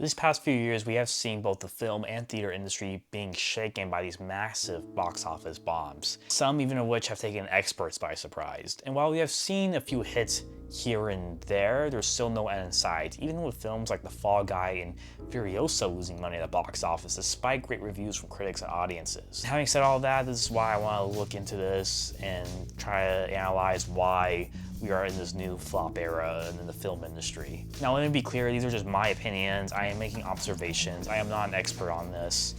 These past few years, we have seen both the film and theater industry being shaken by these massive box office bombs, some even of which have taken experts by surprise. And while we have seen a few hits here and there, there's still no end in sight, even with films like The Fall Guy and Furiosa losing money at the box office despite great reviews from critics and audiences. Having said all that, this is why I want to look into this and try to analyze why we are in this new flop era in the film industry. Now, let me be clear, these are just my opinions. I am making observations. I am not an expert on this.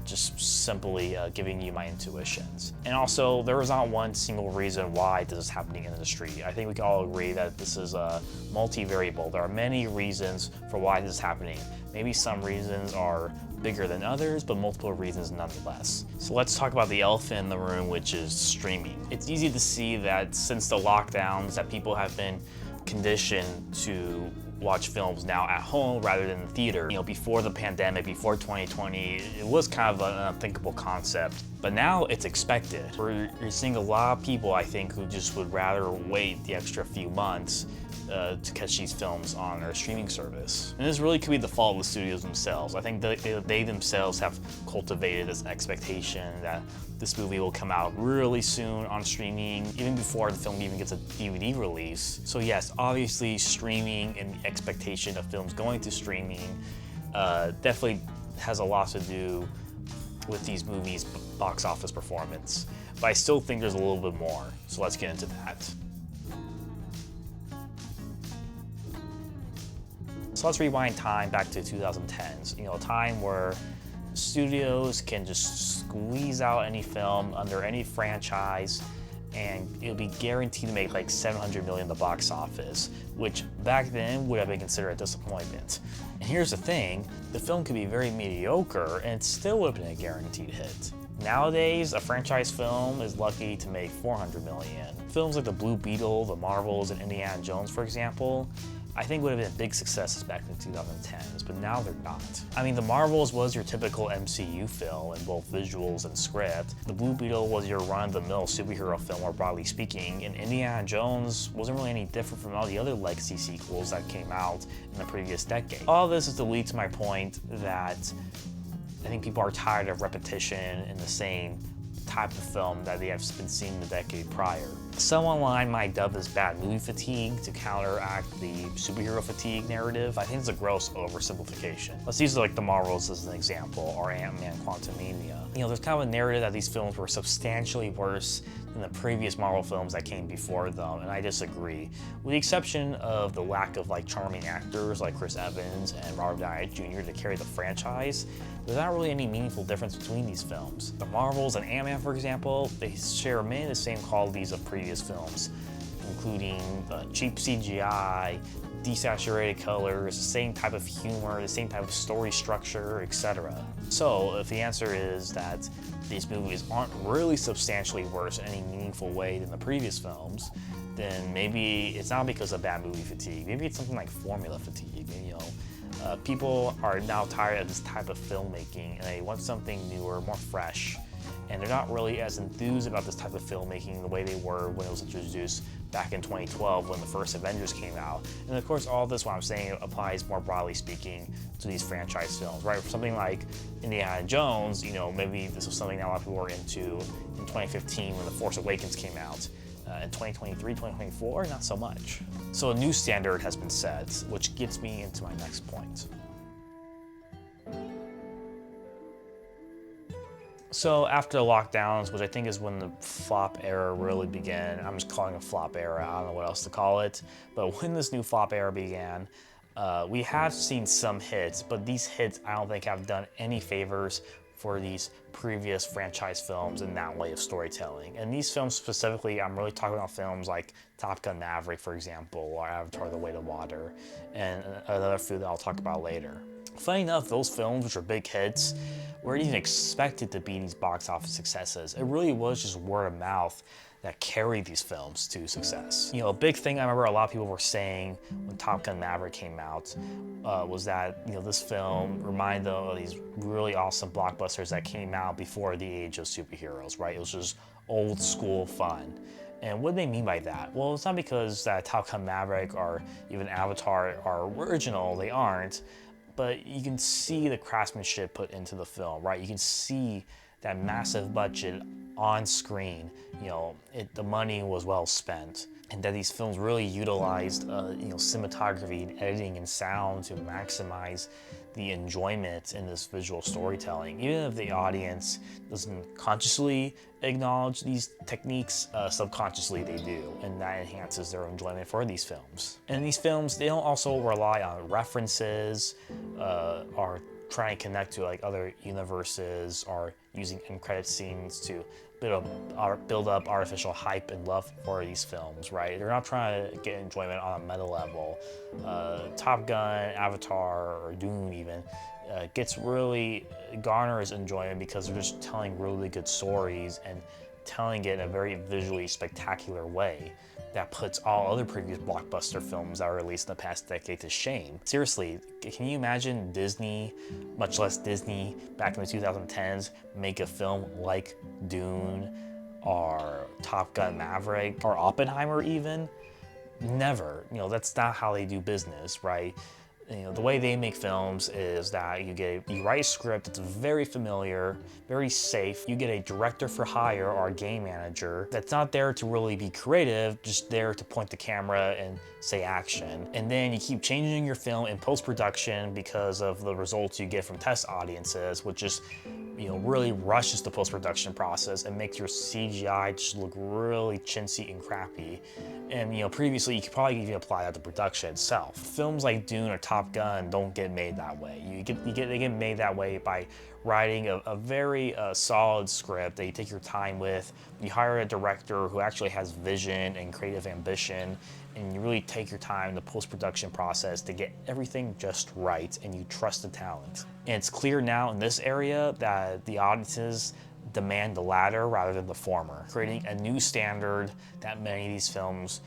Just simply giving you my intuitions. And also, there is not one single reason why this is happening in the industry. I think we can all agree that this is multivariable. There are many reasons for why this is happening. Maybe some reasons are bigger than others, but multiple reasons nonetheless. So let's talk about the elephant in the room, which is streaming. It's easy to see that since the lockdowns that people have been conditioned to watch films now at home rather than the theater. You know, before the pandemic, before 2020, it was kind of an unthinkable concept, but now it's expected. You're seeing a lot of people, I think, who just would rather wait the extra few months to catch these films on their streaming service. And this really could be the fault of the studios themselves. I think they themselves have cultivated this expectation that this movie will come out really soon on streaming, even before the film even gets a DVD release. So yes, obviously streaming and the expectation of films going to streaming definitely has a lot to do with these movies' box office performance. But I still think there's a little bit more, so let's get into that. So let's rewind time back to 2010s, you know, a time where studios can just squeeze out any film under any franchise and it'll be guaranteed to make like 700 million at the box office, which back then would have been considered a disappointment. And here's the thing, the film could be very mediocre and it still would have been a guaranteed hit. Nowadays, a franchise film is lucky to make 400 million. Films like The Blue Beetle, The Marvels, and Indiana Jones, for example, I think would have been big successes back in the 2010s, but now they're not. I mean, The Marvels was your typical MCU film in both visuals and script. The Blue Beetle was your run-of-the-mill superhero film, more broadly speaking, and Indiana Jones wasn't really any different from all the other legacy sequels that came out in the previous decade. All this is to lead to my point that I think people are tired of repetition in the same type of film that they have been seeing the decade prior. Some online might dub this bad movie fatigue to counteract the superhero fatigue narrative. I think it's a gross oversimplification. Let's use like The Marvels as an example, or Ant-Man Quantumania. You know, there's kind of a narrative that these films were substantially worse than the previous Marvel films that came before them, and I disagree. With the exception of the lack of like charming actors like Chris Evans and Robert Downey Jr. to carry the franchise, there's not really any meaningful difference between these films. The Marvels and Ant-Man, for example, they share many of the same qualities of previous films, including cheap CGI, desaturated colors, the same type of humor, the same type of story structure, etc. So if the answer is that these movies aren't really substantially worse in any meaningful way than the previous films, then maybe it's not because of bad movie fatigue. Maybe it's something like formula fatigue. You know, people are now tired of this type of filmmaking and they want something newer, more fresh. And they're not really as enthused about this type of filmmaking the way they were when it was introduced back in 2012 when the first Avengers came out. And of course, all this, what I'm saying, applies more broadly speaking to these franchise films, right? For something like Indiana Jones, you know, maybe this was something that a lot of people were into in 2015 when The Force Awakens came out. In 2023, 2024, not so much. So a new standard has been set, which gets me into my next point. So after the lockdowns, which I think is when the flop era really began, I'm just calling it flop era, I don't know what else to call it, but when this new flop era began, we have seen some hits, but these hits I don't think have done any favors for these previous franchise films in that way of storytelling. And these films specifically, I'm really talking about films like Top Gun Maverick, for example, or Avatar: The Way of Water, and another few that I'll talk about later. Funny enough, those films, which are big hits, weren't even expected to be these box office successes. It really was just word of mouth that carried these films to success. You know, a big thing I remember a lot of people were saying when Top Gun Maverick came out was that, you know, this film reminded them of these really awesome blockbusters that came out before the age of superheroes, right? It was just old school fun. And what do they mean by that? Well, it's not because Top Gun Maverick or even Avatar are original, they aren't. but you can see the craftsmanship put into the film, right? You can see that massive budget on screen. The money was well spent, and that these films really utilized, cinematography and editing and sound to maximize the enjoyment in this visual storytelling. Even if the audience doesn't consciously acknowledge these techniques, subconsciously they do, and that enhances their enjoyment for these films. And these films, they don't also rely on references, or try and connect to like other universes, or using end credit scenes to build up artificial hype and love for these films, right? They're not trying to get enjoyment on a meta level. Top Gun, Avatar, or Dune even garners enjoyment because they're just telling really good stories and telling it in a very visually spectacular way that puts all other previous blockbuster films that were released in the past decade to shame. Seriously, can you imagine Disney, much less Disney back in the 2010s, make a film like Dune or Top Gun Maverick or Oppenheimer even? Never. That's not how they do business, right? The way they make films is that you write a script that's very familiar, very safe. You get a director for hire or a game manager that's not there to really be creative, just there to point the camera and say action. And then you keep changing your film in post-production because of the results you get from test audiences, which just really rushes the post-production process and makes your CGI just look really chintzy and crappy. And previously you could probably even apply that to production itself. Films like Dune or Top Gun don't get made that way. They get made that way by writing a very solid script that you take your time with. You hire a director who actually has vision and creative ambition, and you really take your time in the post-production process to get everything just right, and you trust the talent. And it's clear now in this area that the audiences demand the latter rather than the former, creating a new standard that many of these films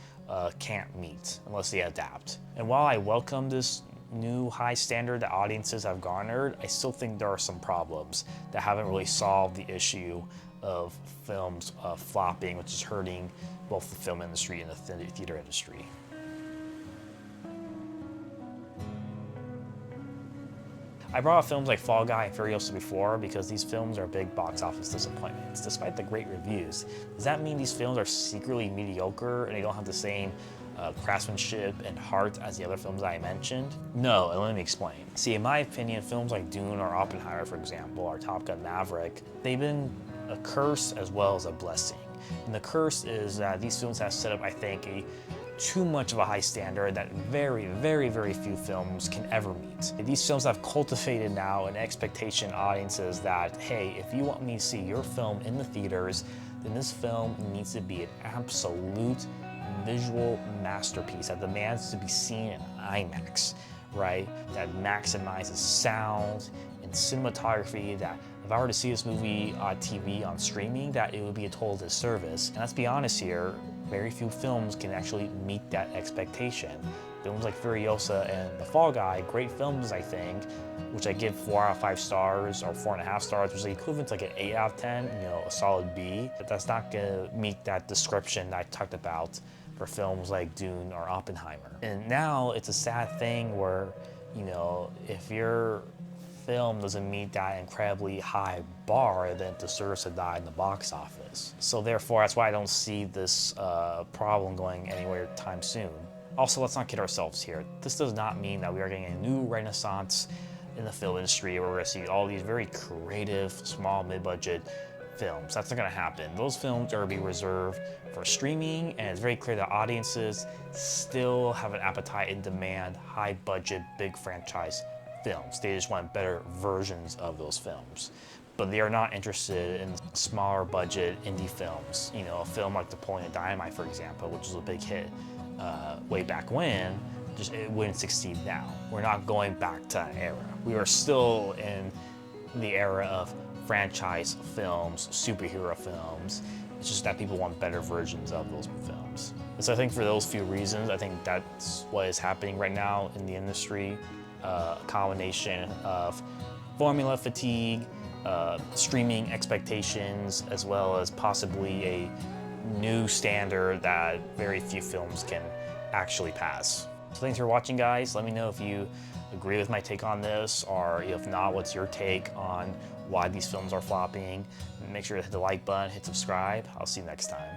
can't meet unless they adapt. And while I welcome this new high standard that audiences have garnered, I still think there are some problems that haven't really solved the issue of films flopping, which is hurting both the film industry and the theater industry. I brought up films like Fall Guy and Furiosa before because these films are big box office disappointments, despite the great reviews. Does that mean these films are secretly mediocre and they don't have the same craftsmanship and heart as the other films I mentioned? No, and let me explain. See, in my opinion, films like Dune or Oppenheimer, for example, or Top Gun Maverick, they've been a curse as well as a blessing. And the curse is that these films have set up, I think, too much of a high standard that very, very, very few films can ever meet. These films have cultivated now an expectation in audiences that, hey, if you want me to see your film in the theaters, then this film needs to be an absolute visual masterpiece that demands to be seen in IMAX, right? That maximizes sound and cinematography, that if I were to see this movie on TV, on streaming, that it would be a total disservice. And let's be honest here, very few films can actually meet that expectation. Films like Furiosa and The Fall Guy, great films, I think, which I give 4 out of 5 stars or 4.5 stars, which is equivalent to like an 8 out of 10, a solid B. But that's not gonna meet that description that I talked about for films like Dune or Oppenheimer. And now it's a sad thing where, if your film doesn't meet that incredibly high bar, then it deserves to die in the box office. So therefore, that's why I don't see this problem going anywhere time soon. Also, let's not kid ourselves here. This does not mean that we are getting a new renaissance in the film industry where we're gonna see all these very creative, small, mid-budget films. That's not gonna happen. Those films are gonna be reserved for streaming, and it's very clear that audiences still have an appetite and demand high-budget, big franchise films. They just want better versions of those films. But they are not interested in smaller budget indie films. A film like Napoleon Dynamite, for example, which was a big hit way back when, it wouldn't succeed now. We're not going back to that era. We are still in the era of franchise films, superhero films. It's just that people want better versions of those films. And so I think for those few reasons, I think that's what is happening right now in the industry. A combination of formula fatigue, streaming expectations, as well as possibly a new standard that very few films can actually pass. So thanks for watching, guys. Let me know if you agree with my take on this, or if not, what's your take on why these films are flopping. Make sure to hit the like button, hit subscribe. I'll see you next time.